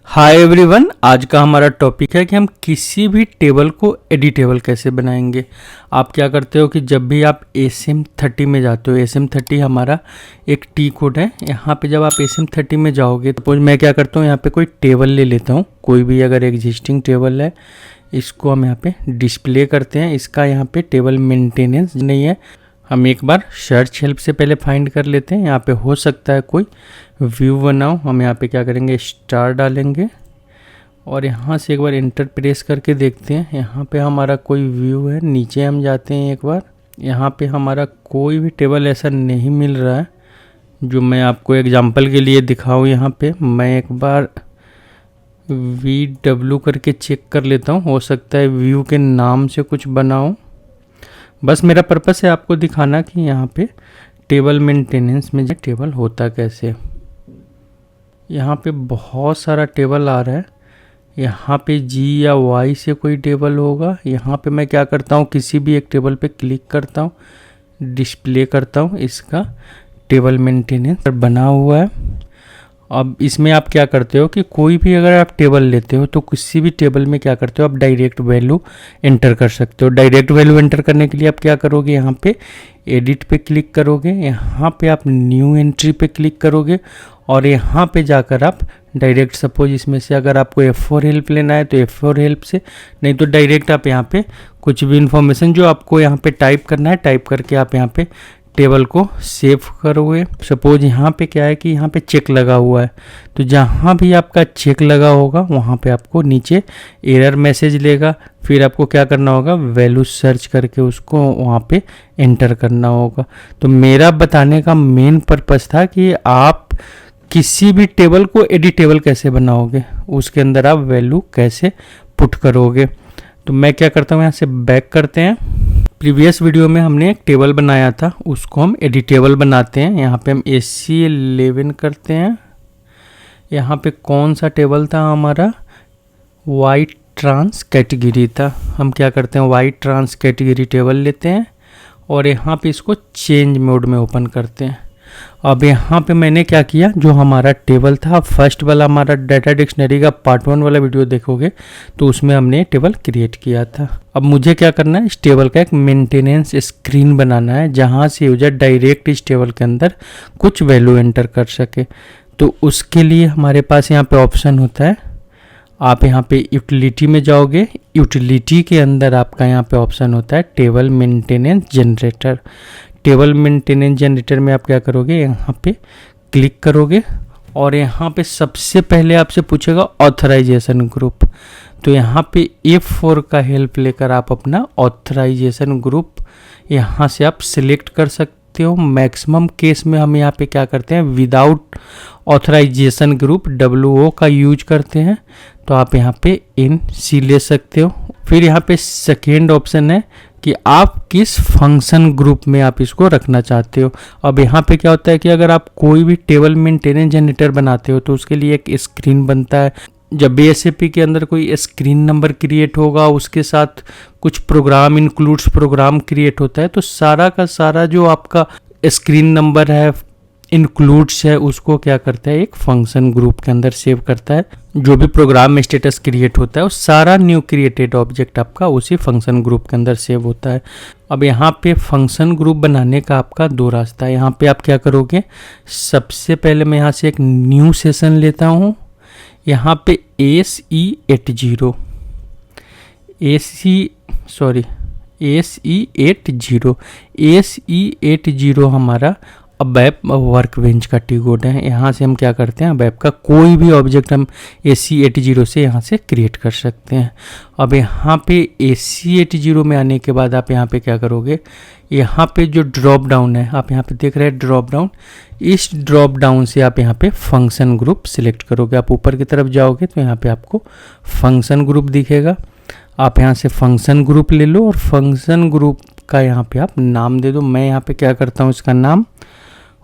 Hi everyone, आज का हमारा टॉपिक है कि हम किसी भी टेबल को एडिटेबल कैसे बनाएंगे। आप क्या करते हो कि जब भी आप SM30 में जाते हो, SM30 हमारा एक टी कोड है। यहाँ पे जब आप SM30 में जाओगे, सपोज मैं क्या करता हूँ, यहाँ पे कोई टेबल ले लेता हूँ, कोई भी अगर एग्जिस्टिंग टेबल है, इसको हम यहाँ पे डिस्प्ले करते हैं। इसका यहाँ पे टेबल मेंटेनेंस नहीं है, हम एक बार सर्च हेल्प से पहले फाइंड कर लेते हैं। यहाँ पे हो सकता है कोई व्यू बनाओ, हम यहाँ पे क्या करेंगे, स्टार डालेंगे और यहाँ से एक बार एंटर प्रेस करके देखते हैं। यहाँ पे हमारा कोई व्यू है, नीचे हम जाते हैं एक बार। यहाँ पे हमारा कोई भी टेबल ऐसा नहीं मिल रहा है जो मैं आपको एग्जांपल के लिए दिखाऊँ। यहाँ पे मैं एक बार VW करके चेक कर लेता हूँ, हो सकता है व्यू के नाम से कुछ बनाऊँ। बस मेरा पर्पस है आपको दिखाना कि यहाँ पे टेबल मेंटेनेंस में टेबल होता कैसे। यहाँ पे बहुत सारा टेबल आ रहा है, यहाँ पे G या Y से कोई टेबल होगा। यहाँ पे मैं क्या करता हूँ, किसी भी एक टेबल पे क्लिक करता हूँ, डिस्प्ले करता हूँ, इसका टेबल मेंटेनेंस बना हुआ है। अब इसमें आप क्या करते हो कि कोई भी अगर आप टेबल लेते हो तो किसी भी टेबल में क्या करते हो, आप डायरेक्ट वैल्यू एंटर कर सकते हो। डायरेक्ट वैल्यू एंटर करने के लिए आप क्या करोगे, यहाँ पे एडिट पे क्लिक करोगे, यहाँ पे आप न्यू एंट्री पे क्लिक करोगे और यहाँ पे जाकर आप डायरेक्ट, सपोज इसमें से अगर आपको F4 हेल्प लेना है तो F4 हेल्प से, नहीं तो डायरेक्ट आप यहाँ पे कुछ भी इंफॉर्मेशन जो आपको यहाँ पे टाइप करना है, टाइप करके आप यहाँ पे टेबल को सेव करोगे। सपोज यहाँ पे क्या है कि यहाँ पे चेक लगा हुआ है, तो जहाँ भी आपका चेक लगा होगा वहाँ पे आपको नीचे एरर मैसेज लेगा। फिर आपको क्या करना होगा, वैल्यू सर्च करके उसको वहाँ पे एंटर करना होगा। तो मेरा बताने का मेन पर्पस था कि आप किसी भी टेबल को एडिटेबल कैसे बनाओगे, उसके अंदर आप वैल्यू कैसे पुट करोगे। तो मैं क्या करता हूँ, यहाँ से बैक करते हैं। प्रीवियस वीडियो में हमने एक टेबल बनाया था, उसको हम एडिटेबल बनाते हैं। यहाँ पे हम AC11 करते हैं। यहाँ पे कौन सा टेबल था हमारा, वाइट ट्रांस कैटेगरी था। हम क्या करते हैं, वाइट ट्रांस कैटेगरी टेबल लेते हैं और यहाँ पे इसको चेंज मोड में ओपन करते हैं। अब यहाँ पे मैंने क्या किया, जो हमारा टेबल था फर्स्ट वाला, हमारा डाटा डिक्शनरी का पार्ट 1 वाला वीडियो देखोगे तो उसमें हमने टेबल क्रिएट किया था। अब मुझे क्या करना है, इस टेबल का एक मेंटेनेंस स्क्रीन बनाना है जहाँ से यूजर डायरेक्ट इस टेबल के अंदर कुछ वैल्यू एंटर कर सके। तो उसके लिए हमारे पास यहाँ पे ऑप्शन होता है, आप यहाँ पे यूटिलिटी में जाओगे, यूटिलिटी के अंदर आपका यहाँ पे ऑप्शन होता है table maintenance generator. Table maintenance generator में आप क्या करोगे, यहाँ पे क्लिक करोगे और यहाँ पे सबसे पहले आपसे पूछेगा ऑथराइजेशन ग्रुप। तो यहाँ पे F4 का हेल्प लेकर आप अपना ऑथराइजेशन ग्रुप यहाँ से आप सिलेक्ट कर सकते हो। मैक्सिमम केस में हम यहाँ पे क्या करते हैं, विदाउट ऑथराइजेशन ग्रुप WO का यूज करते हैं, तो आप यहाँ पे NC ले सकते हो। फिर यहाँ पे सेकेंड ऑप्शन है कि आप किस फंक्शन ग्रुप में आप इसको रखना चाहते हो। अब यहाँ पे क्या होता है कि अगर आप कोई भी टेबल मेंटेनेंस जनरेटर बनाते हो तो उसके लिए एक स्क्रीन बनता है। जब भी SAP के अंदर कोई स्क्रीन नंबर क्रिएट होगा, उसके साथ कुछ प्रोग्राम इंक्लूड्स प्रोग्राम क्रिएट होता है, तो सारा का सारा जो आपका स्क्रीन नंबर है, इंक्लूड्स है, उसको क्या करता है, एक फंक्शन ग्रुप के अंदर सेव करता है। जो भी प्रोग्राम में स्टेटस क्रिएट होता है वो सारा न्यू क्रिएटेड ऑब्जेक्ट आपका उसी फंक्शन ग्रुप के अंदर सेव होता है। अब यहाँ पे फंक्शन ग्रुप बनाने का आपका 2 रास्ता है। यहाँ पे आप क्या करोगे, सबसे पहले मैं यहाँ से एक न्यू सेशन लेता हूँ। यहाँ पे SE80 हमारा अबैप वर्क बेंच का टी कोड है। यहाँ से हम क्या करते हैं, अबैप का कोई भी ऑब्जेक्ट हम AC80 से यहाँ से क्रिएट कर सकते हैं। अब यहाँ पे AC80 में आने के बाद आप यहाँ पे क्या करोगे, यहाँ पे जो ड्रॉप डाउन है, आप यहाँ पे देख रहे हैं ड्रॉप डाउन, इस ड्रॉप डाउन से आप यहाँ पे फंक्शन ग्रुप सिलेक्ट करोगे। आप ऊपर की तरफ जाओगे तो यहाँ पे आपको फंक्शन ग्रुप दिखेगा। आप यहाँ से फंक्शन ग्रुप ले लो और फंक्शन ग्रुप का यहाँ पे आप नाम दे दो। मैं यहाँ पे क्या करता हूँ, इसका नाम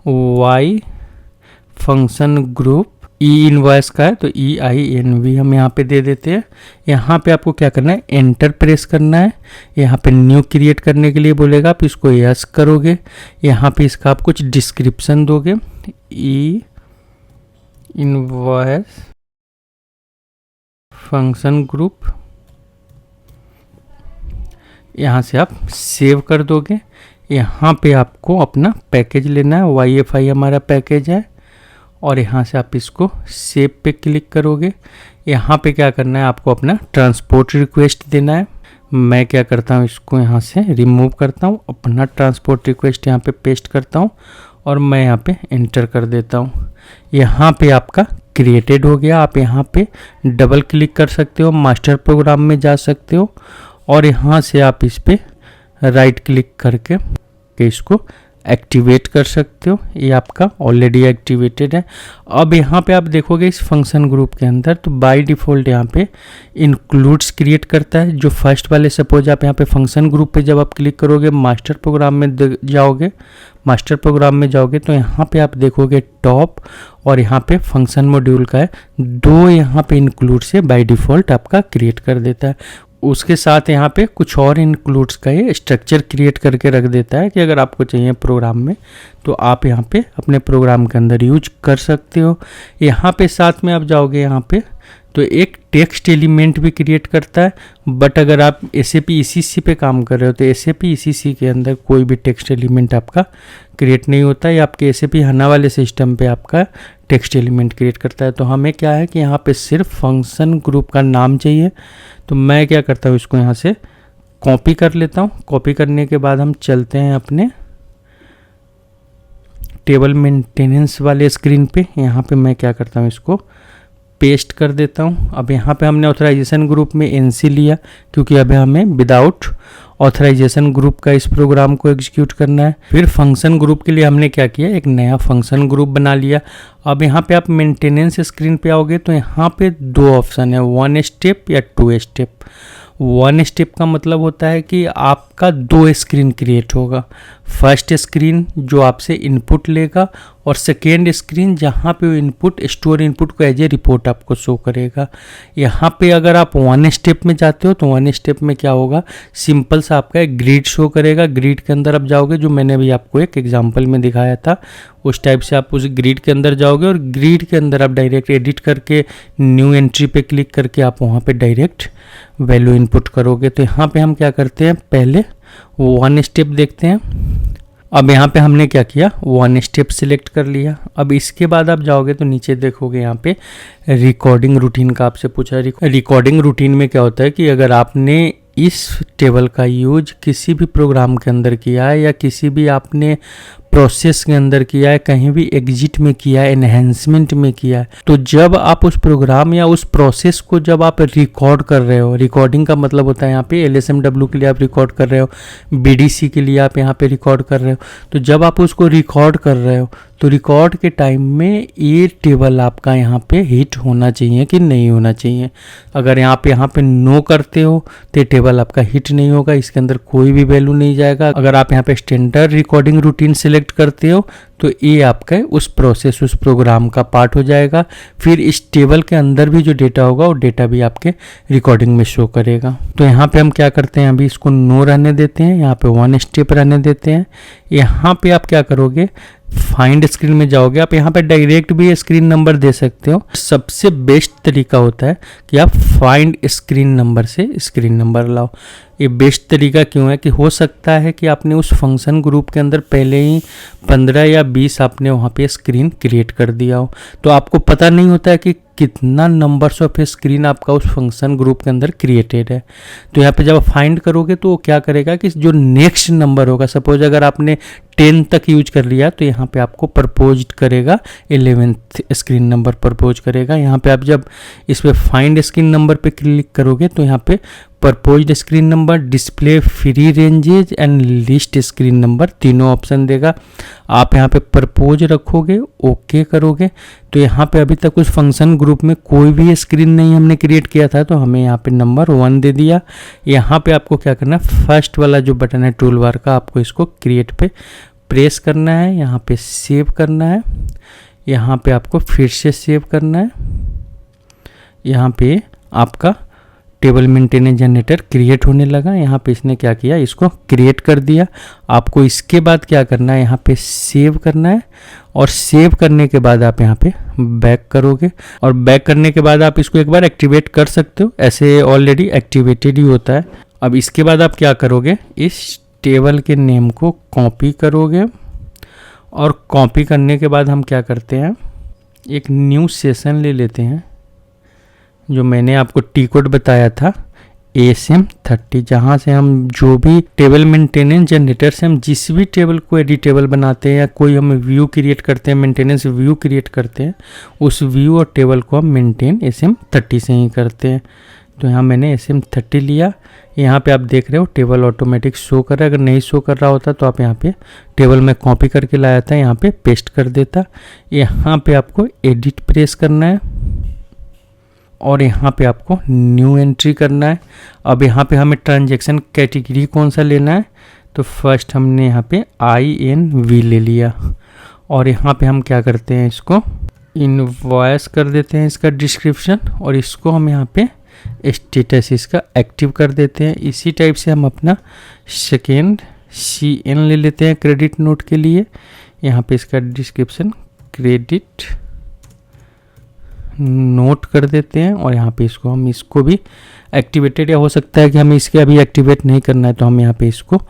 Y फंक्शन ग्रुप इनवॉइस का है तो EINV हम यहाँ पे दे देते हैं। यहाँ पे आपको क्या करना है, एंटर प्रेस करना है। यहाँ पे न्यू क्रिएट करने के लिए बोलेगा, आप इसको यस करोगे। यहाँ पे इसका आप कुछ डिस्क्रिप्शन दोगे, इनवॉइस फंक्शन ग्रुप, यहाँ से आप सेव कर दोगे। यहाँ पे आपको अपना पैकेज लेना है, YFI हमारा पैकेज है, और यहाँ से आप इसको सेव पे क्लिक करोगे। यहाँ पे क्या करना है, आपको अपना ट्रांसपोर्ट रिक्वेस्ट देना है। मैं क्या करता हूँ, इसको यहाँ से रिमूव करता हूँ, अपना ट्रांसपोर्ट रिक्वेस्ट यहाँ पे पेस्ट करता हूँ और मैं यहाँ पे एंटर कर देता हूँ। यहाँ पे आपका क्रिएटेड हो गया। आप यहाँ पे डबल क्लिक कर सकते हो, मास्टर प्रोग्राम में जा सकते हो और यहाँ से आप इस पे राइट क्लिक करके इसको एक्टिवेट कर सकते हो। ये आपका ऑलरेडी एक्टिवेटेड है। अब यहाँ पे आप देखोगे इस फंक्शन ग्रुप के अंदर तो बाय डिफ़ॉल्ट यहाँ पे इंक्लूड्स क्रिएट करता है। जो फर्स्ट वाले, सपोज आप यहाँ पे फंक्शन ग्रुप पे जब आप क्लिक करोगे, मास्टर प्रोग्राम में जाओगे, मास्टर प्रोग्राम में जाओगे तो यहाँ पे आप देखोगे टॉप और यहाँ पे फंक्शन मॉड्यूल का है, 2 यहाँ पे इंक्लूड से बाय डिफ़ॉल्ट आपका क्रिएट कर देता है। उसके साथ यहाँ पे कुछ और इंक्लूड्स का ये स्ट्रक्चर क्रिएट करके रख देता है कि अगर आपको चाहिए प्रोग्राम में तो आप यहाँ पे अपने प्रोग्राम के अंदर यूज कर सकते हो। यहाँ पे साथ में आप जाओगे यहाँ पे तो एक टेक्स्ट एलिमेंट भी क्रिएट करता है। बट अगर आप SAP ECC पे काम कर रहे हो तो SAP ECC के अंदर कोई भी टेक्स्ट एलिमेंट आपका क्रिएट नहीं होता है। आपके SAP HANA वाले सिस्टम पे आपका टेक्स्ट एलिमेंट क्रिएट करता है। तो हमें क्या है कि यहाँ पे सिर्फ फंक्शन ग्रुप का नाम चाहिए। तो मैं क्या करता हूँ, इसको यहाँ से कॉपी कर लेता हूँ। कॉपी करने के बाद हम चलते हैं अपने टेबल मेंटेनेंस वाले स्क्रीन पे। यहाँ पे मैं क्या करता हूँ, इसको पेस्ट कर देता हूँ। अब यहाँ पे हमने ऑथराइजेशन ग्रुप में NC लिया क्योंकि अभी हमें विदाउट ऑथराइजेशन ग्रुप का इस प्रोग्राम को एग्जीक्यूट करना है। फिर फंक्शन ग्रुप के लिए हमने क्या किया, एक नया फंक्शन ग्रुप बना लिया। अब यहाँ पे आप मेंटेनेंस स्क्रीन पे आओगे तो यहाँ पे 2 ऑप्शन है, 1 स्टेप या 2 स्टेप। 1 स्टेप का मतलब होता है कि आपका 2 स्क्रीन क्रिएट होगा। फर्स्ट स्क्रीन जो आपसे इनपुट लेगा और सेकेंड स्क्रीन जहाँ पे वो इनपुट स्टोर इनपुट को एज ए रिपोर्ट आपको शो करेगा। यहाँ पे अगर आप 1 स्टेप में जाते हो तो 1 स्टेप में क्या होगा, सिंपल सा आपका एक ग्रिड शो करेगा। ग्रिड के अंदर आप जाओगे, जो मैंने अभी आपको एक एग्जांपल में दिखाया था उस टाइप से आप उस ग्रिड के अंदर जाओगे और ग्रिड के अंदर आप डायरेक्ट एडिट करके न्यू एंट्री पे क्लिक करके आप वहाँ पे डायरेक्ट वैल्यू इनपुट करोगे। तो यहाँ पे हम क्या करते हैं, पहले 1 स्टेप देखते हैं। अब यहाँ पे हमने क्या किया, 1 स्टेप सिलेक्ट कर लिया। अब इसके बाद आप जाओगे तो नीचे देखोगे यहाँ पे रिकॉर्डिंग रूटीन का आपसे पूछा है। रिकॉर्डिंग रूटीन में क्या होता है कि अगर आपने इस टेबल का यूज किसी भी प्रोग्राम के अंदर किया है या किसी भी आपने प्रोसेस के अंदर किया है, कहीं भी एग्जिट में किया है, एनहेंसमेंट में किया है, तो जब आप उस प्रोग्राम या उस प्रोसेस को जब आप रिकॉर्ड कर रहे हो, रिकॉर्डिंग का मतलब होता है यहाँ पे LSMW के लिए आप रिकॉर्ड कर रहे हो, BDC के लिए आप यहाँ पे रिकॉर्ड कर रहे हो, तो जब आप उसको रिकॉर्ड कर रहे हो तो रिकॉर्ड के टाइम में ये टेबल आपका यहाँ पे हिट होना चाहिए कि नहीं होना चाहिए। अगर यहाँ पे नो करते हो तो ये टेबल आपका हिट नहीं होगा, इसके अंदर कोई भी वैल्यू नहीं जाएगा। अगर आप यहाँ पे स्टैंडर्ड रिकॉर्डिंग रूटीन सिलेक्ट करते हो तो ये आपका उस प्रोसेस उस प्रोग्राम का पार्ट हो जाएगा। फिर इस टेबल के अंदर भी जो डेटा होगा वो डेटा भी आपके रिकॉर्डिंग में शो करेगा। तो यहाँ पे हम क्या करते हैं, अभी इसको नो रहने देते हैं, यहाँ पे 1 स्टेप रहने देते हैं। यहाँ पे आप क्या करोगे, फाइंड स्क्रीन में जाओगे, आप यहाँ पे डायरेक्ट भी स्क्रीन नंबर दे सकते हो। सबसे बेस्ट तरीका होता है कि आप फाइंड स्क्रीन नंबर से स्क्रीन नंबर लाओ। ये बेस्ट तरीका क्यों है कि हो सकता है कि आपने उस फंक्शन ग्रुप के अंदर पहले ही 15 या 20 आपने वहाँ पे स्क्रीन क्रिएट कर दिया हो, तो आपको पता नहीं होता है कि कितना नंबर्स ऑफ स्क्रीन आपका उस फंक्शन ग्रुप के अंदर क्रिएटेड है। तो यहाँ पे जब आप फाइंड करोगे तो क्या करेगा कि जो नेक्स्ट नंबर होगा, सपोज अगर आपने 10 तक यूज कर लिया तो यहाँ पे आपको प्रपोज करेगा 11th स्क्रीन नंबर प्रपोज करेगा। यहाँ पे आप जब इस पे फाइंड स्क्रीन नंबर पे क्लिक करोगे तो यहाँ पे proposed screen number, display free ranges and list screen number तीनों ऑप्शन देगा। आप यहाँ पे प्रपोज रखोगे, ओके करोगे तो यहाँ पे अभी तक उस फंक्शन ग्रुप में कोई भी स्क्रीन नहीं हमने क्रिएट किया था तो हमें यहाँ पे नंबर 1 दे दिया। यहाँ पे आपको क्या करना है, फर्स्ट वाला जो बटन है टूल बार का, आपको इसको क्रिएट पे प्रेस करना है, यहाँ पे सेव करना है, यहाँ पे आपको फिर से सेव करना है। यहाँ पे आपका टेबल मेंटेनेंस जनरेटर क्रिएट होने लगा। यहाँ पे इसने क्या किया, इसको क्रिएट कर दिया। आपको इसके बाद क्या करना है, यहाँ पे सेव करना है और सेव करने के बाद आप यहाँ पे बैक करोगे और बैक करने के बाद आप इसको एक बार एक्टिवेट कर सकते हो, ऐसे ऑलरेडी एक्टिवेटेड ही होता है। अब इसके बाद आप क्या करोगे, इस टेबल के नेम को कॉपी करोगे और कॉपी करने के बाद हम क्या करते हैं, एक न्यू सेशन ले लेते हैं जो मैंने आपको टी कोड बताया था ASM30, जहाँ से हम जो भी टेबल मेंटेनेंस जनरेटर से हम जिस भी टेबल को एडिटेबल बनाते हैं या कोई हम व्यू क्रिएट करते हैं, मेंटेनेंस व्यू क्रिएट करते हैं, उस व्यू और टेबल को हम मेंटेन ASM30 से ही करते हैं। तो यहाँ मैंने ASM30 लिया। यहाँ पे आप देख रहे हो टेबल ऑटोमेटिक शो कर रहा है। अगर नहीं शो कर रहा होता तो आप यहाँ पे टेबल में कॉपी करके लाया था, यहाँ पे पेस्ट कर देता। यहाँ पे आपको एडिट प्रेस करना है और यहाँ पे आपको न्यू एंट्री करना है। अब यहाँ पे हमें ट्रांजैक्शन कैटेगरी कौन सा लेना है, तो फर्स्ट हमने यहाँ पे INV ले लिया और यहाँ पे हम क्या करते हैं, इसको इनवॉइस कर देते हैं इसका डिस्क्रिप्शन और इसको हम यहाँ पे स्टेटस इसका एक्टिव कर देते हैं। इसी टाइप से हम अपना सेकेंड CN ले लेते हैं क्रेडिट नोट के लिए। यहाँ पे इसका डिस्क्रिप्शन क्रेडिट नोट कर देते हैं और यहाँ पे इसको भी एक्टिवेटेड, या हो सकता है कि हमें इसके अभी एक्टिवेट नहीं करना है तो हम यहाँ पे इसको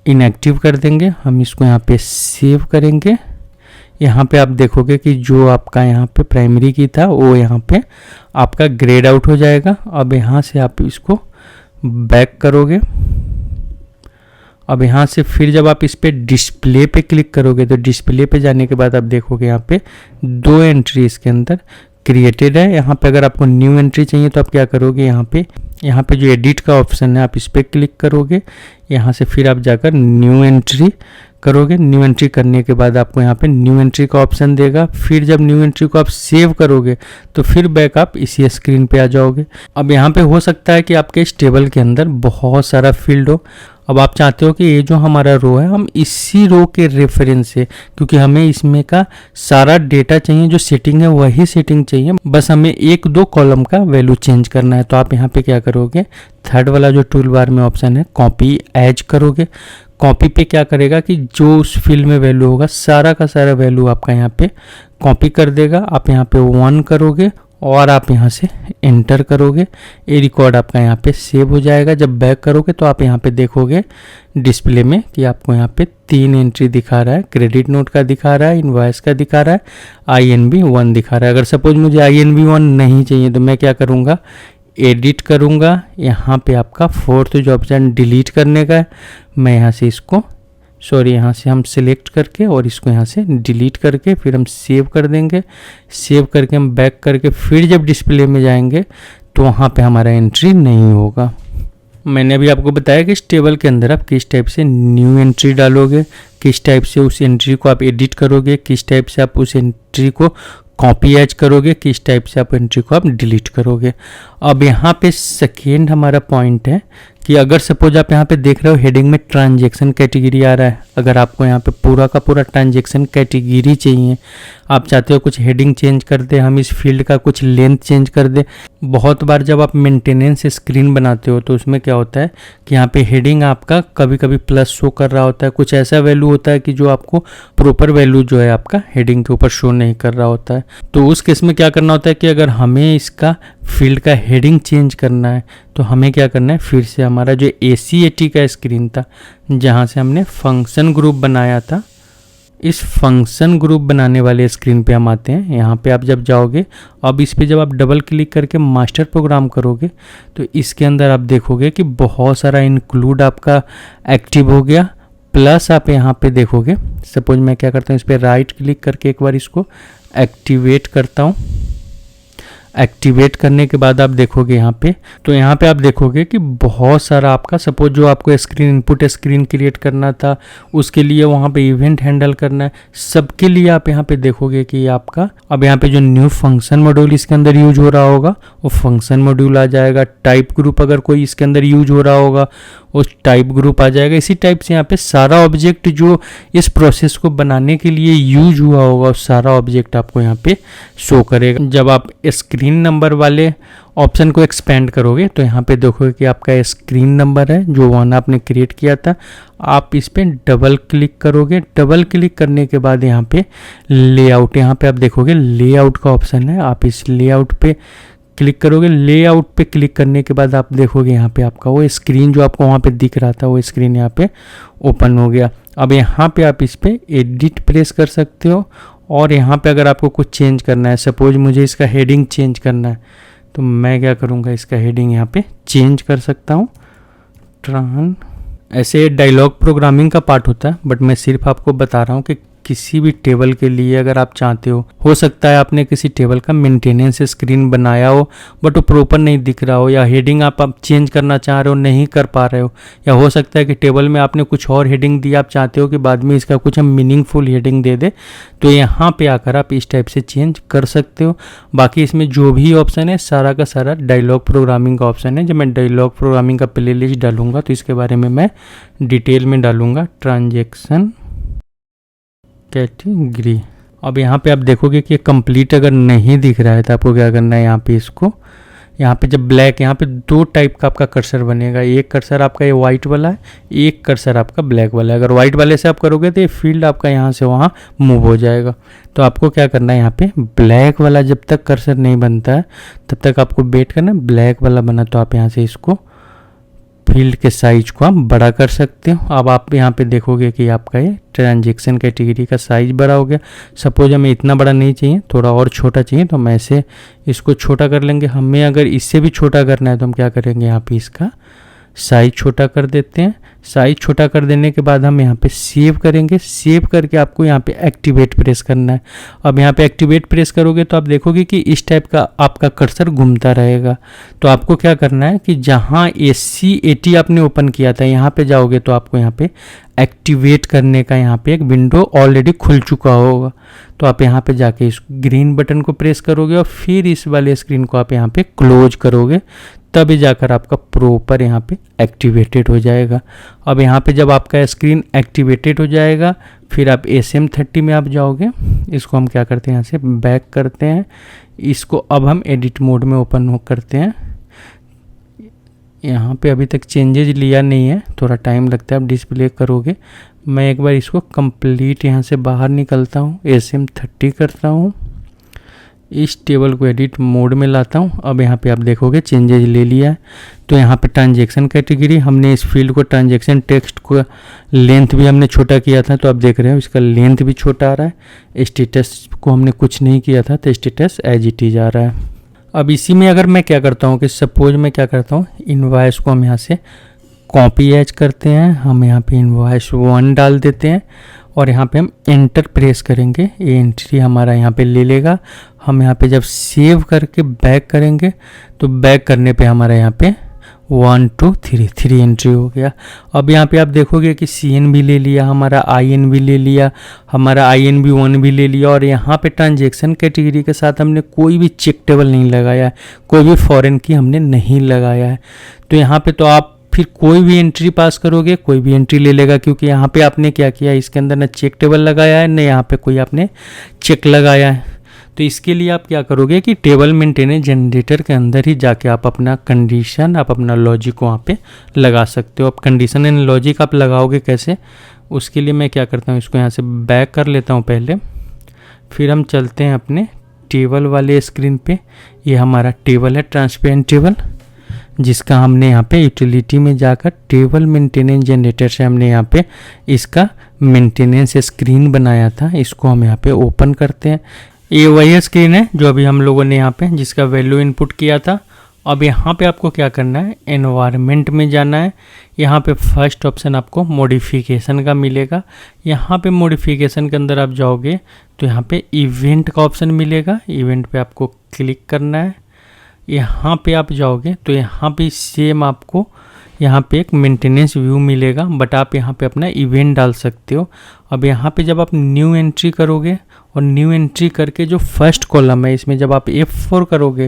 इनएक्टिव कर देंगे। हम इसको यहाँ पे सेव करेंगे। यहाँ पे आप देखोगे कि जो आपका यहाँ पे प्राइमरी की था वो यहाँ पे आपका ग्रेड आउट हो जाएगा। अब यहाँ से आप इसको बैक करोगे। अब यहाँ से फिर जब आप इस पे डिस्प्ले पे क्लिक करोगे तो डिस्प्ले पे जाने के बाद आप देखोगे यहाँ पे 2 एंट्री इसके अंदर क्रिएटेड है। यहाँ पे अगर आपको न्यू एंट्री चाहिए तो आप क्या करोगे, यहाँ पे जो एडिट का ऑप्शन है आप इस पर क्लिक करोगे। यहाँ से फिर आप जाकर न्यू एंट्री करोगे। न्यू एंट्री करने के बाद आपको यहाँ पे न्यू एंट्री का ऑप्शन देगा। फिर जब न्यू एंट्री को आप सेव करोगे तो फिर बैक आप इसी स्क्रीन पे आ जाओगे। अब यहाँ पे हो सकता है कि आपके इस टेबल के अंदर बहुत सारा फील्ड हो। अब आप चाहते हो कि ये जो हमारा रो है हम इसी रो के रेफरेंस से, क्योंकि हमें इसमें का सारा डेटा चाहिए, जो सेटिंग है वही सेटिंग चाहिए, बस हमें 1-2 कॉलम का वैल्यू चेंज करना है। तो आप यहाँ पे क्या करोगे, थर्ड वाला जो टूल बार में ऑप्शन है कॉपी एज करोगे। कॉपी पे क्या करेगा कि जो उस फील्ड में वैल्यू होगा सारा का सारा वैल्यू आपका यहाँ पे कॉपी कर देगा। आप यहाँ पे 1 करोगे और आप यहाँ से एंटर करोगे। ये रिकॉर्ड आपका यहाँ पे सेव हो जाएगा। जब बैक करोगे तो आप यहाँ पे देखोगे डिस्प्ले में कि आपको यहाँ पे 3 एंट्री दिखा रहा है, क्रेडिट नोट का दिखा रहा है, इनवॉइस का दिखा रहा है, INV 1 दिखा रहा है। अगर सपोज मुझे INV 1 नहीं चाहिए तो मैं क्या करूँगा, एडिट करूँगा। यहाँ पे आपका 4th जो ऑप्शन डिलीट करने का है, मैं यहाँ से इसको यहाँ से हम सिलेक्ट करके और इसको यहाँ से डिलीट करके फिर हम सेव कर देंगे। सेव करके हम बैक करके फिर जब डिस्प्ले में जाएंगे तो वहाँ पे हमारा एंट्री नहीं होगा। मैंने अभी आपको बताया कि इस टेबल के अंदर आप किस टाइप से न्यू एंट्री डालोगे, किस टाइप से उस एंट्री को आप एडिट करोगे, किस टाइप से आप उस एंट्री को कॉपी एज करोगे, किस टाइप से आप एंट्री को आप डिलीट करोगे। अब यहाँ पे सेकेंड हमारा पॉइंट है कि अगर सपोज आप यहाँ पे देख रहे हो हेडिंग में ट्रांजैक्शन कैटेगरी आ रहा है। अगर आपको यहाँ पे पूरा का पूरा ट्रांजैक्शन कैटेगरी चाहिए, आप चाहते हो कुछ हेडिंग चेंज कर दे, हम इस फील्ड का कुछ लेंथ चेंज कर दे। बहुत बार जब आप मेंटेनेंस स्क्रीन बनाते हो तो उसमें क्या होता है कि यहाँ पे हेडिंग आपका कभी कभी प्लस शो कर रहा होता है, कुछ ऐसा वैल्यू होता है कि जो आपको प्रॉपर वैल्यू जो है आपका हेडिंग के ऊपर शो नहीं कर रहा होता है। तो उस केस में क्या करना होता है कि अगर हमें इसका फील्ड का हेडिंग चेंज करना है तो हमें क्या करना है, फिर से हमारा जो ACAT का स्क्रीन था जहाँ से हमने फंक्शन ग्रुप बनाया था, इस फंक्शन ग्रुप बनाने वाले स्क्रीन पे हम आते हैं। यहाँ पे आप जब जाओगे, अब इस पे जब आप डबल क्लिक करके मास्टर प्रोग्राम करोगे तो इसके अंदर आप देखोगे कि बहुत सारा इंक्लूड आपका एक्टिव हो गया। प्लस आप यहाँ पे देखोगे, सपोज मैं क्या करता हूँ, इस पर राइट क्लिक करके एक बार इसको एक्टिवेट करता हूँ। एक्टिवेट करने के बाद आप देखोगे यहाँ पे, तो यहाँ पे आप देखोगे कि बहुत सारा आपका, सपोज जो आपको स्क्रीन इनपुट स्क्रीन क्रिएट करना था उसके लिए वहाँ पे इवेंट हैंडल करना है, सबके लिए आप यहाँ पे देखोगे कि आपका अब यहाँ पे जो न्यू फंक्शन मॉड्यूल इसके अंदर यूज हो रहा होगा वो फंक्शन मॉड्यूल आ जाएगा। टाइप ग्रुप अगर कोई इसके अंदर यूज हो रहा होगा उस टाइप ग्रुप आ जाएगा। इसी टाइप से यहाँ पे सारा ऑब्जेक्ट जो इस प्रोसेस को बनाने के लिए यूज हुआ होगा उस सारा ऑब्जेक्ट आपको यहाँ पे शो करेगा। जब आप स्क्रीन स्क्रीन नंबर वाले ऑप्शन को एक्सपेंड करोगे तो यहाँ पे देखोगे कि आपका स्क्रीन नंबर है जो वन आपने क्रिएट किया था। आप इस पर डबल क्लिक करोगे। डबल क्लिक करने के बाद यहाँ पे लेआउट, यहाँ पे आप देखोगे लेआउट का ऑप्शन है। आप इस लेआउट पे क्लिक करोगे। लेआउट पे क्लिक करने के बाद आप देखोगे यहाँ पे आपका वो स्क्रीन जो आपको वहाँ पे दिख रहा था वो स्क्रीन यहाँ पे ओपन हो गया। अब यहाँ पे आप इस पे एडिट प्रेस कर सकते हो और यहाँ पे अगर आपको कुछ चेंज करना है, सपोज मुझे इसका हेडिंग चेंज करना है तो मैं क्या करूँगा, इसका हेडिंग यहाँ पे चेंज कर सकता हूँ। ऐसे डायलॉग प्रोग्रामिंग का पार्ट होता है, बट मैं सिर्फ आपको बता रहा हूँ कि किसी भी टेबल के लिए अगर आप चाहते हो सकता है आपने किसी टेबल का मेंटेनेंस स्क्रीन बनाया हो बट वो प्रॉपर नहीं दिख रहा हो, या हेडिंग आप चेंज करना चाह रहे हो नहीं कर पा रहे हो, या हो सकता है कि टेबल में आपने कुछ और हेडिंग दी, आप चाहते हो कि बाद में इसका कुछ हम मीनिंगफुल हेडिंग दे दे, तो यहाँ पे आकर आप इस टाइप से चेंज कर सकते हो। बाकी इसमें जो भी ऑप्शन है सारा का सारा डायलॉग प्रोग्रामिंग का ऑप्शन है। जब मैं डायलॉग प्रोग्रामिंग का प्ले लिस्ट डालूंगा तो इसके बारे में मैं डिटेल में डालूंगा। ट्रांजैक्शन कैटेगरी, अब यहाँ पे आप देखोगे कि कंप्लीट अगर नहीं दिख रहा है तो आपको क्या करना है, यहाँ पे इसको, यहाँ पे जब ब्लैक, यहाँ पे दो टाइप का आपका कर्सर बनेगा। एक कर्सर आपका ये वाइट वाला है, एक कर्सर आपका ब्लैक वाला है। अगर वाइट वाले से आप करोगे तो ये फील्ड आपका यहाँ से वहाँ मूव हो जाएगा। तो आपको क्या करना है, यहाँ पे ब्लैक वाला जब तक कर्सर नहीं बनता है तब तक आपको वेट करना है। ब्लैक वाला बना तो आप यहाँ से इसको फील्ड के साइज को आप बड़ा कर सकते हो। अब आप यहाँ पे देखोगे कि आपका ये ट्रांजैक्शन कैटेगरी का साइज बड़ा हो गया। सपोज हमें इतना बड़ा नहीं चाहिए, थोड़ा और छोटा चाहिए, तो हम ऐसे इसको छोटा कर लेंगे। हमें अगर इससे भी छोटा करना है तो हम क्या करेंगे, यहाँ पे इसका साइज छोटा कर देते हैं। साइज छोटा कर देने के बाद हम यहाँ पे सेव करेंगे। सेव करके आपको यहाँ पे एक्टिवेट प्रेस करना है। अब यहाँ पे एक्टिवेट प्रेस करोगे तो आप देखोगे कि इस टाइप का आपका कर्सर घूमता रहेगा। तो आपको क्या करना है कि जहाँ SC80 आपने ओपन किया था यहाँ पे जाओगे तो आपको यहाँ पे एक्टिवेट करने का यहाँ पे एक विंडो ऑलरेडी खुल चुका होगा। तो आप यहाँ पे जाके इस ग्रीन बटन को प्रेस करोगे और फिर इस वाले स्क्रीन को आप यहाँ पे क्लोज करोगे, तभी जाकर आपका प्रॉपर यहाँ पे एक्टिवेटेड हो जाएगा। अब यहाँ पे जब आपका स्क्रीन एक्टिवेटेड हो जाएगा फिर आप SM30 में आप जाओगे। इसको हम क्या करते हैं, यहाँ से बैक करते हैं। इसको अब हम एडिट मोड में ओपन करते हैं। यहाँ पे अभी तक चेंजेज लिया नहीं है, थोड़ा टाइम लगता है, आप डिस्प्ले करोगे। मैं एक बार इसको कंप्लीट यहाँ से बाहर निकलता हूँ, SM30 करता हूँ, इस टेबल को एडिट मोड में लाता हूँ। अब यहाँ पे आप देखोगे चेंजेज ले लिया है। तो यहाँ पे ट्रांजैक्शन कैटेगरी, हमने इस फील्ड को ट्रांजैक्शन टेक्स्ट को लेंथ भी हमने छोटा किया था, तो आप देख रहे हो इसका लेंथ भी छोटा आ रहा है। स्टेटस को हमने कुछ नहीं किया था तो स्टेटस एज इट इज आ रहा है। अब इसी में अगर मैं क्या करता हूँ कि सपोज मैं क्या करता हूँ, इनवॉइस को हम यहाँ से कॉपी एज करते हैं। हम यहाँ पे इनवॉइस 1 डाल देते हैं और यहाँ पे हम एंटर प्रेस करेंगे। ये एंट्री हमारा यहाँ पे ले लेगा। हम यहाँ पे जब सेव करके बैक करेंगे तो बैक करने पे हमारा यहाँ पे 1 2 3 एंट्री हो गया। अब यहाँ पे आप देखोगे कि CN भी ले लिया, हमारा IN भी ले लिया, हमारा INB1 भी ले लिया, और यहाँ पे ट्रांजैक्शन कैटेगरी के साथ हमने कोई भी चेक टेबल नहीं लगाया है, कोई भी फॉरेन की हमने नहीं लगाया है। तो यहाँ पे तो आप फिर कोई भी एंट्री पास करोगे कोई भी एंट्री ले लेगा, क्योंकि यहाँ पे आपने क्या किया, इसके अंदर ना चेक टेबल लगाया है, न यहाँ पे कोई आपने चेक लगाया है। तो इसके लिए आप क्या करोगे कि टेबल मेंटेनेंस जनरेटर के अंदर ही जाके आप अपना कंडीशन, आप अपना लॉजिक वहाँ पे लगा सकते हो। अब कंडीशन एंड लॉजिक आप लगाओगे कैसे, उसके लिए मैं क्या करता हूँ, इसको यहाँ से बैक कर लेता हूँ पहले, फिर हम चलते हैं अपने टेबल वाले स्क्रीन पे। ये हमारा टेबल है, ट्रांसपेरेंट टेबल, जिसका हमने यहाँ पे यूटिलिटी में जाकर टेबल मेंटेनेंस जनरेटर से हमने यहाँ पे इसका मेंटेनेंस स्क्रीन बनाया था। इसको हम यहाँ पे ओपन करते हैं। ये वही स्क्रीन है जो अभी हम लोगों ने यहाँ पे जिसका वैल्यू इनपुट किया था। अब यहाँ पे आपको क्या करना है, एनवायरनमेंट में जाना है। यहाँ पे फर्स्ट ऑप्शन आपको मॉडिफिकेशन का मिलेगा। यहाँ पे मॉडिफिकेशन के अंदर आप जाओगे तो यहाँ पे इवेंट का ऑप्शन मिलेगा। इवेंट पे आपको क्लिक करना है। यहाँ पे आप जाओगे तो यहाँ पे सेम आपको यहाँ पे एक मेंटेनेंस व्यू मिलेगा, बट आप यहाँ पे अपना इवेंट डाल सकते हो। अब यहाँ पे जब आप न्यू एंट्री करोगे और न्यू एंट्री करके जो फर्स्ट कॉलम है इसमें जब आप F4 करोगे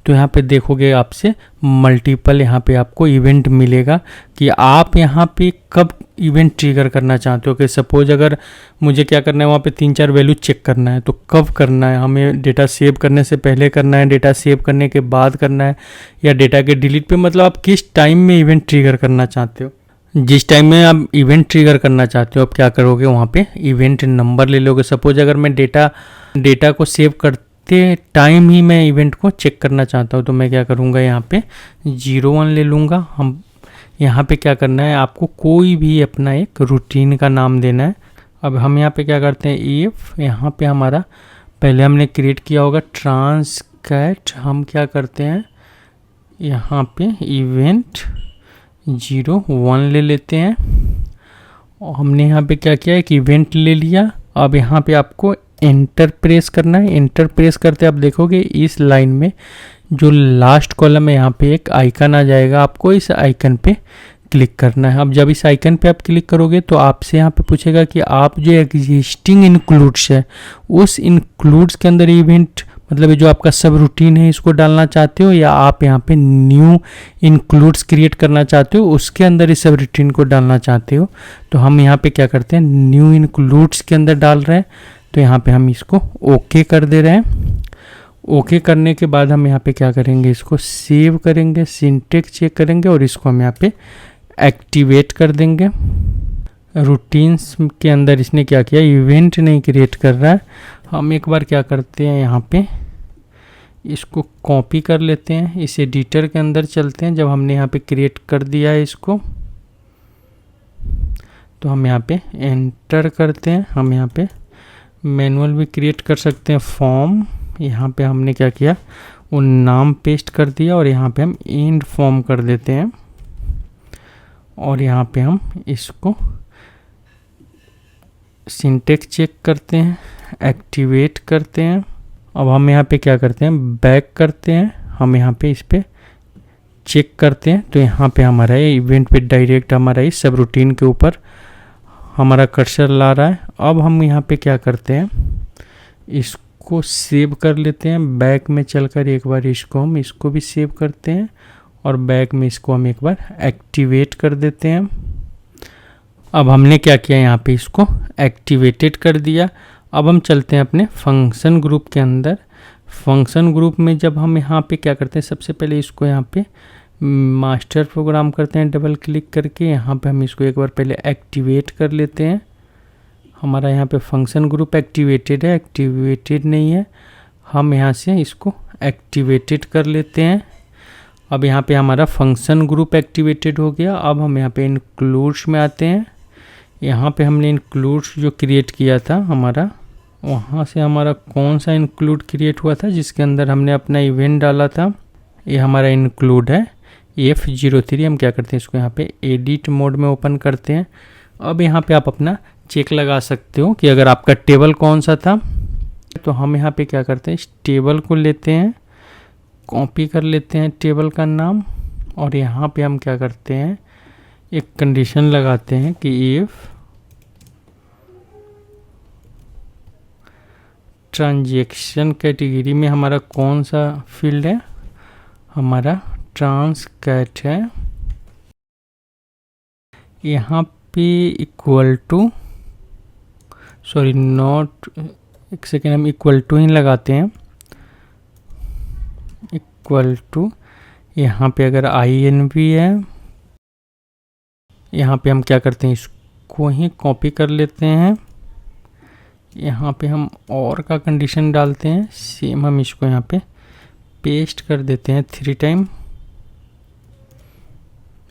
तो यहाँ पे देखोगे आपसे मल्टीपल यहाँ पे आपको इवेंट मिलेगा कि आप यहाँ पे कब इवेंट ट्रिगर करना चाहते हो कि सपोज अगर मुझे क्या करना है, वहाँ पे 3-4 वैल्यू चेक करना है, तो कब करना है, हमें डेटा सेव करने से पहले करना है, डेटा सेव करने के बाद करना है, या डेटा के डिलीट पे, मतलब आप किस टाइम में इवेंट ट्रिगर करना चाहते हो। जिस टाइम में आप इवेंट ट्रिगर करना चाहते हो, आप क्या करोगे, वहाँ पे इवेंट नंबर ले लोगे। सपोज अगर मैं डेटा को सेव करते टाइम ही मैं इवेंट को चेक करना चाहता हूँ, तो मैं क्या करूँगा, यहाँ पे 01 ले लूँगा। हम यहाँ पे क्या करना है, आपको कोई भी अपना एक रूटीन का नाम देना है। अब हम यहाँ पे क्या करते हैं, इफ यहाँ पे हमारा पहले हमने क्रिएट किया होगा ट्रांसकैट, हम क्या करते हैं, यहाँ पे इवेंट 01 ले लेते हैं। और हमने यहाँ पे क्या किया, एक इवेंट ले लिया। अब यहाँ पे आपको एंटर प्रेस करना है। एंटर प्रेस करते आप देखोगे इस लाइन में जो लास्ट कॉलम है, यहाँ पे एक आइकन आ जाएगा, आपको इस आइकन पे क्लिक करना है। अब जब इस आइकन पे आप क्लिक करोगे तो आपसे यहाँ पे पूछेगा कि आप जो एग्जिस्टिंग इंक्लूड्स है, उस इंक्लूड्स के अंदर इवेंट, मतलब जो आपका सब रूटीन है, इसको डालना चाहते हो, या आप यहाँ पे न्यू इंक्लूड्स क्रिएट करना चाहते हो, उसके अंदर इस सब रूटीन को डालना चाहते हो। तो हम यहाँ पे क्या करते हैं, न्यू इंक्लूड्स के अंदर डाल रहे हैं। तो यहाँ पे हम इसको ओके कर दे रहे हैं। ओके करने के बाद हम यहाँ पे क्या करेंगे, इसको सेव करेंगे, सिंटेक्स चेक करेंगे और इसको हम यहाँ पे एक्टिवेट कर देंगे। रूटीन्स के अंदर इसने क्या किया, इवेंट नहीं क्रिएट कर रहा है। हम एक बार क्या करते हैं, यहाँ पे इसको कॉपी कर लेते हैं, इस एडिटर के अंदर चलते हैं। जब हमने यहाँ पे क्रिएट कर दिया है इसको, तो हम यहाँ पे एंटर करते हैं। हम यहाँ पे मैनुअल भी क्रिएट कर सकते हैं, फॉर्म। यहाँ पे हमने क्या किया, वो नाम पेस्ट कर दिया और यहाँ पे हम एंड फॉर्म कर देते हैं। और यहाँ पे हम इसको सिंटेक्स चेक करते हैं, एक्टिवेट करते हैं। अब हम यहाँ पे क्या करते हैं, बैक करते हैं। हम यहाँ पे इस पे चेक करते हैं, तो यहाँ पे हमारा ये इवेंट पे डायरेक्ट हमारा इस सब रूटीन के ऊपर हमारा कर्सर ला रहा है। अब हम यहाँ पे क्या करते हैं, इसको सेव कर लेते हैं। बैक में चलकर एक बार इसको भी सेव करते हैं और बैक में इसको हम एक बार एक्टिवेट कर देते हैं। अब हमने क्या किया, यहाँ पे इसको एक्टिवेटेड कर दिया। अब हम चलते हैं अपने फंक्शन ग्रुप के अंदर। फंक्शन ग्रुप में जब हम यहाँ पे क्या करते हैं, सबसे पहले इसको यहाँ पे मास्टर प्रोग्राम करते हैं, डबल क्लिक करके यहाँ पे हम इसको एक बार पहले एक्टिवेट कर लेते हैं। हमारा यहाँ पे फंक्शन ग्रुप एक्टिवेटेड है, एक्टिवेटेड नहीं है, हम यहाँ से इसको एक्टिवेटेड कर लेते हैं। अब यहाँ पे हमारा फंक्शन ग्रुप एक्टिवेटेड हो गया। अब हम यहाँ पे इंक्लूड्स में आते हैं। यहाँ पे हमने इंक्लूड्स जो क्रिएट किया था हमारा, वहाँ से हमारा कौन सा इंक्लूड क्रिएट हुआ था जिसके अंदर हमने अपना इवेंट डाला था, ये हमारा इंक्लूड है F03। हम क्या करते हैं, इसको यहाँ पे एडिट मोड में ओपन करते हैं। अब यहाँ पे आप अपना चेक लगा सकते हो कि अगर आपका टेबल कौन सा था। तो हम यहाँ पे क्या करते हैं, इस टेबल को लेते हैं, कॉपी कर लेते हैं टेबल का नाम, और यहाँ पे हम क्या करते हैं, एक कंडीशन लगाते हैं कि इफ ट्रांजैक्शन कैटेगरी में हमारा कौन सा फील्ड है, हमारा ट्रांसकैट है। यहाँ पे इक्वल टू, सॉरी नॉट, एक सेकेंड, हम इक्वल टू ही लगाते हैं, इक्वल टू। यहाँ पे अगर INV है, यहाँ पे हम क्या करते हैं, इसको ही कॉपी कर लेते हैं। यहाँ पे हम और का कंडीशन डालते हैं, सेम हम इसको यहाँ पे पेस्ट कर देते हैं 3 टाइम।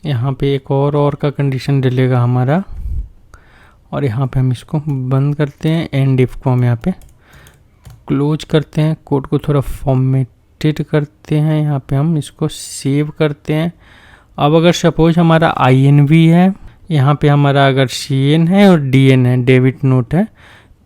यहाँ पे एक और का कंडीशन डलेगा हमारा, और यहाँ पे हम इसको बंद करते हैं। एंड इफ को हम यहाँ पे क्लोज करते हैं, कोड को थोड़ा फॉर्मेटेड करते हैं, यहाँ पे हम इसको सेव करते हैं। अब अगर सपोज हमारा INV है, यहाँ पे हमारा अगर CN है और DN है, डेबिट नोट है,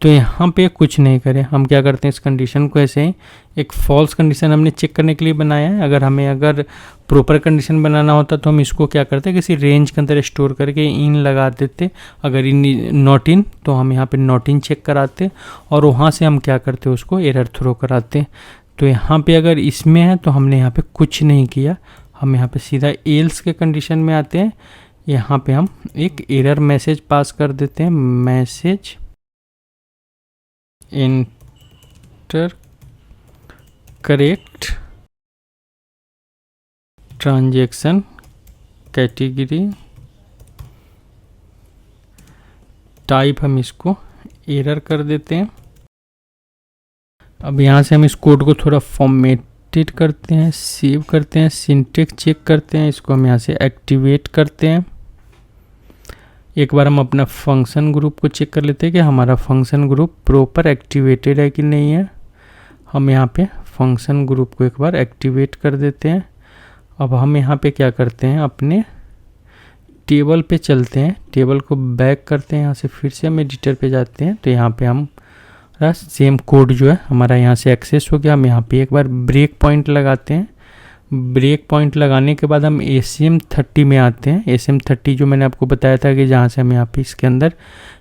तो यहाँ पे कुछ नहीं करें। हम क्या करते हैं, इस कंडीशन को ऐसे ही एक फॉल्स कंडीशन हमने चेक करने के लिए बनाया है। अगर प्रॉपर कंडीशन बनाना होता तो हम इसको क्या करते, किसी रेंज के अंदर स्टोर करके इन लगा देते। अगर इन नॉट इन, तो हम यहाँ पे नॉट इन चेक कराते और वहाँ से हम क्या करते, उसको एरर थ्रो कराते। तो यहाँ पे अगर इसमें है तो हमने यहाँ पे कुछ नहीं किया, हम यहाँ पे सीधा एल्स के कंडीशन में आते हैं। यहाँ पे हम एक एरर मैसेज पास कर देते हैं, message inter correct transaction category type, हम इसको एरर कर देते हैं। अब यहाँ से हम इस कोड को थोड़ा फॉर्मेटेड करते हैं, सेव करते हैं, सिंटेक्स चेक करते हैं, इसको हम यहाँ से एक्टिवेट करते हैं। एक बार हम अपना फंक्शन ग्रुप को चेक कर लेते हैं कि हमारा फंक्शन ग्रुप प्रॉपर एक्टिवेटेड है कि नहीं है। हम यहाँ पे फंक्शन ग्रुप को एक बार एक्टिवेट कर देते हैं। अब हम यहाँ पे क्या करते हैं, अपने टेबल पे चलते हैं, टेबल को बैक करते हैं, यहाँ से फिर से हम एडिटर पे जाते हैं। तो यहाँ पे हम सेम कोड जो है हमारा यहाँ से एक्सेस हो गया। हम यहाँ पे एक बार ब्रेक पॉइंट लगाते हैं। ब्रेक पॉइंट लगाने के बाद हम ACM30 में आते हैं। ACM30 जो मैंने आपको बताया था कि जहाँ से हम यहाँ पे इसके अंदर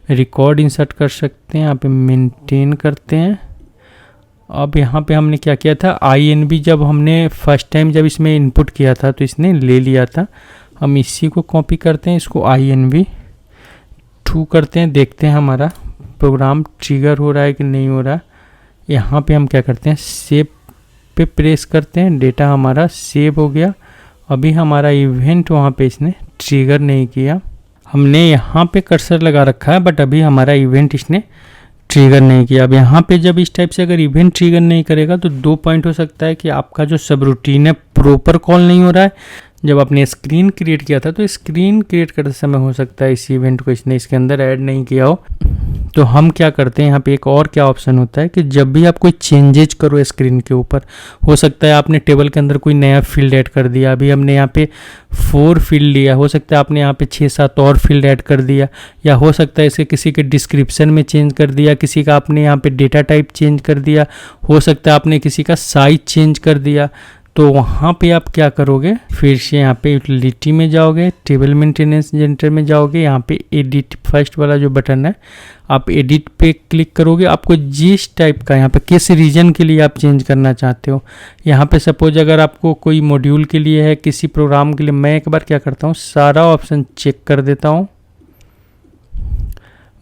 रिकॉर्ड इंसर्ट कर सकते हैं, यहाँ पे मेंटेन करते हैं। अब यहाँ पे हमने क्या किया था, INV जब हमने फर्स्ट टाइम जब इसमें इनपुट किया था तो इसने ले लिया था। हम इसी को कॉपी करते हैं, इसको INV2 करते हैं, देखते हैं हमारा प्रोग्राम ट्रिगर हो रहा है कि नहीं हो रहा। यहाँ पे हम क्या करते हैं, सेव पे प्रेस करते हैं, डेटा हमारा सेव हो गया। अभी हमारा इवेंट वहाँ पे इसने ट्रिगर नहीं किया। हमने यहाँ पे कर्सर लगा रखा है बट अभी हमारा इवेंट इसने ट्रिगर नहीं किया। अब यहाँ पे जब इस टाइप से अगर इवेंट ट्रिगर नहीं करेगा तो 2 पॉइंट हो सकता है कि आपका जो सब रूटीन है प्रॉपर कॉल नहीं हो रहा है। जब आपने स्क्रीन क्रिएट किया था तो स्क्रीन क्रिएट करते समय हो सकता है इस इवेंट को इसने इसके अंदर ऐड नहीं किया हो। तो हम क्या करते हैं, यहाँ पे एक और क्या ऑप्शन होता है कि जब भी आप कोई चेंजेज करो स्क्रीन के ऊपर, हो सकता है आपने टेबल के अंदर कोई नया फील्ड ऐड कर दिया। अभी हमने यहाँ पे 4 फील्ड लिया, हो सकता है आपने यहाँ पे 6-7 और फील्ड ऐड कर दिया, या हो सकता है इसके किसी के डिस्क्रिप्शन में चेंज कर दिया, किसी का आपने यहाँ पे डेटा टाइप चेंज कर दिया, हो सकता है आपने किसी का साइज चेंज कर दिया। तो वहाँ पे आप क्या करोगे, फिर से यहाँ पे यूटिलिटी में जाओगे, टेबल मेंटेनेंस जनरेटर में जाओगे, यहाँ पे एडिट फर्स्ट वाला जो बटन है आप एडिट पे क्लिक करोगे। आपको जिस टाइप का यहाँ पे किस रीजन के लिए आप चेंज करना चाहते हो, यहाँ पे सपोज अगर आपको कोई मॉड्यूल के लिए है, किसी प्रोग्राम के लिए, मैं एक बार क्या करता हूँ सारा ऑप्शन चेक कर देता हूँ।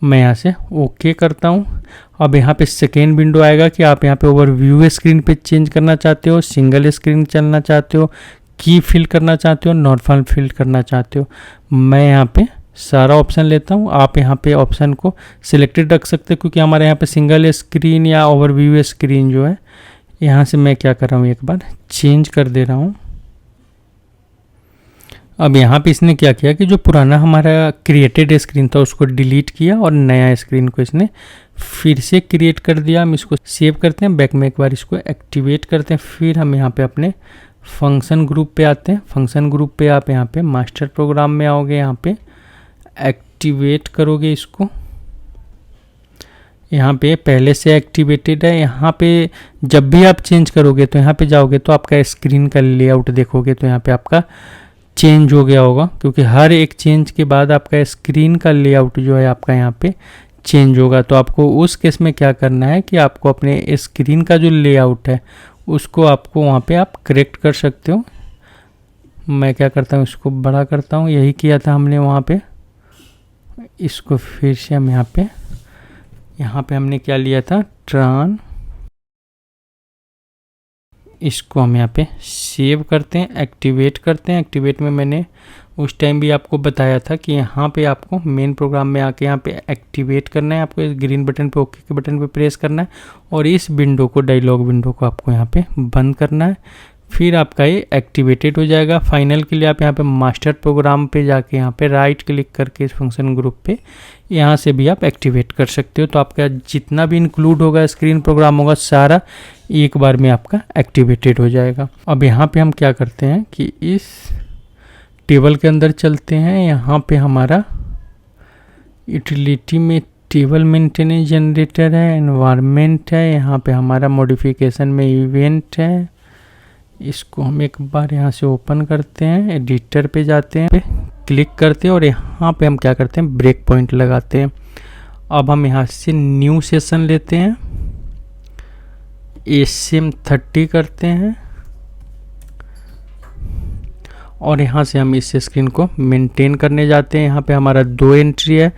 मैं यहाँ से ओके करता हूँ। अब यहाँ पे सेकेंड विंडो आएगा कि आप यहाँ पे ओवरव्यू स्क्रीन पे चेंज करना चाहते हो, सिंगल स्क्रीन चलना चाहते हो, की फिल करना चाहते हो, नॉर्मल फिल करना चाहते हो। मैं यहाँ पे सारा ऑप्शन लेता हूँ। आप यहाँ पे ऑप्शन को सिलेक्टेड रख सकते हो क्योंकि हमारे यहाँ पे सिंगल स्क्रीन या ओवरव्यू स्क्रीन जो है, यहाँ से मैं क्या कर रहा हूँ एक बार चेंज कर दे रहा हूँ। अब यहाँ पे इसने क्या किया कि जो पुराना हमारा क्रिएटेड स्क्रीन था उसको डिलीट किया और नया स्क्रीन को इसने फिर से क्रिएट कर दिया। हम इसको सेव करते हैं, बैक में एक बार इसको एक्टिवेट करते हैं, फिर हम यहाँ पे अपने फंक्शन ग्रुप पे आते हैं। फंक्शन ग्रुप पे आप यहाँ पे मास्टर प्रोग्राम में आओगे, यहाँ पे एक्टिवेट करोगे इसको। यहाँ पे पहले से एक्टिवेटेड है। यहाँ पे जब भी आप चेंज करोगे तो यहाँ पे जाओगे तो आपका स्क्रीन का लेआउट देखोगे तो यहाँ पे आपका चेंज हो गया होगा, क्योंकि हर एक चेंज के बाद आपका स्क्रीन का लेआउट जो है आपका यहाँ पे चेंज होगा। तो आपको उस केस में क्या करना है कि आपको अपने स्क्रीन का जो लेआउट है उसको आपको वहाँ पे आप करेक्ट कर सकते हो। मैं क्या करता हूँ, इसको बड़ा करता हूँ, यही किया था हमने वहाँ पे। इसको फिर से हम यहाँ पे हमने क्या लिया था, ट्रान, इसको हम यहाँ पे सेव करते हैं, एक्टिवेट करते हैं। एक्टिवेट में मैंने उस टाइम भी आपको बताया था कि यहाँ पे आपको मेन प्रोग्राम में आके यहाँ पे एक्टिवेट करना है। आपको इस ग्रीन बटन पे ओके के बटन पे प्रेस करना है और इस विंडो को, डायलॉग विंडो को आपको यहाँ पे बंद करना है। फिर आपका ये एक्टिवेटेड हो जाएगा। फाइनल के लिए आप यहाँ पे मास्टर प्रोग्राम पे जाके यहाँ पे राइट क्लिक करके इस फंक्शन ग्रुप पे यहाँ से भी आप एक्टिवेट कर सकते हो। तो आपका जितना भी इंक्लूड होगा स्क्रीन प्रोग्राम होगा सारा एक बार में आपका एक्टिवेटेड हो जाएगा। अब यहाँ पे हम क्या करते हैं कि इस टेबल के अंदर चलते हैं। यहाँ पे हमारा यूटिलिटी में टेबल मेंटेनेंस जनरेटर है, एनवायरनमेंट है, यहाँ पे हमारा मॉडिफिकेशन में इवेंट है। इसको हम एक बार यहाँ से ओपन करते हैं, एडिटर पे जाते हैं, क्लिक करते हैं और यहाँ पे हम क्या करते हैं, ब्रेक पॉइंट लगाते हैं। अब हम यहाँ से न्यू सेशन लेते हैं, ACM30 करते हैं और यहाँ से हम इस स्क्रीन को मेंटेन करने जाते हैं। यहाँ पे हमारा 2 एंट्री है,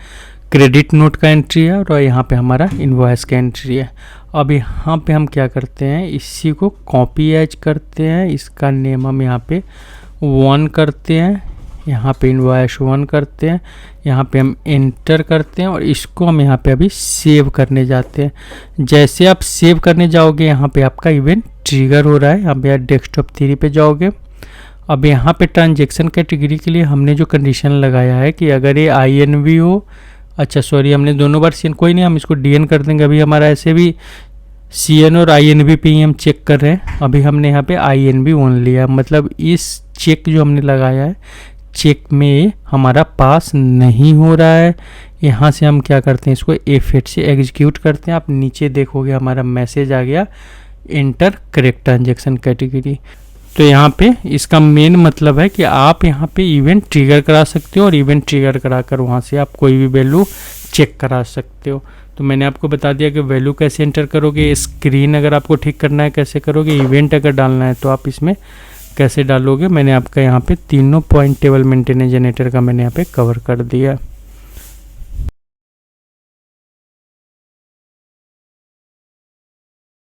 क्रेडिट नोट का एंट्री है और यहाँ पे हमारा इनवॉइस का एंट्री है। अब यहाँ पे हम क्या करते हैं, इसी को कॉपी एज करते हैं, इसका नेम हम यहाँ पे 1 करते हैं, यहाँ पे इनवॉइस 1 करते हैं, यहाँ पे हम एंटर करते हैं और इसको हम यहाँ पे अभी सेव करने जाते हैं। जैसे आप सेव करने जाओगे यहाँ पे आपका इवेंट ट्रिगर हो रहा है। यहाँ पे डेस्कटॉप 3 पे जाओगे। अब यहाँ पे ट्रांजेक्शन कैटेगरी के लिए हमने जो कंडीशन लगाया है कि अगर ये INV हो, अच्छा सॉरी हमने दोनों बार CN, कोई नहीं हम इसको DN कर देंगे। अभी हमारा ऐसे भी CN और INV पे ही हम चेक कर रहे हैं। अभी हमने यहाँ पे INV ओनली है, मतलब इस चेक जो हमने लगाया है चेक में हमारा पास नहीं हो रहा है। यहाँ से हम क्या करते हैं, इसको F8 से एग्जीक्यूट करते हैं। आप नीचे देखोगे हमारा मैसेज आ गया, एंटर करेक्ट ट्रांजेक्शन कैटेगरी। तो यहाँ पे इसका मेन मतलब है कि आप यहाँ पे इवेंट ट्रिगर करा सकते हो और इवेंट ट्रिगर कराकर वहाँ से आप कोई भी वैल्यू चेक करा सकते हो। तो मैंने आपको बता दिया कि वैल्यू कैसे एंटर करोगे, स्क्रीन अगर आपको ठीक करना है कैसे करोगे, इवेंट अगर डालना है तो आप इसमें कैसे डालोगे। मैंने आपका यहाँ पे तीनों पॉइंट टेबल मेंटेनेंस जनरेटर का मैंने यहाँ पे कवर कर दिया।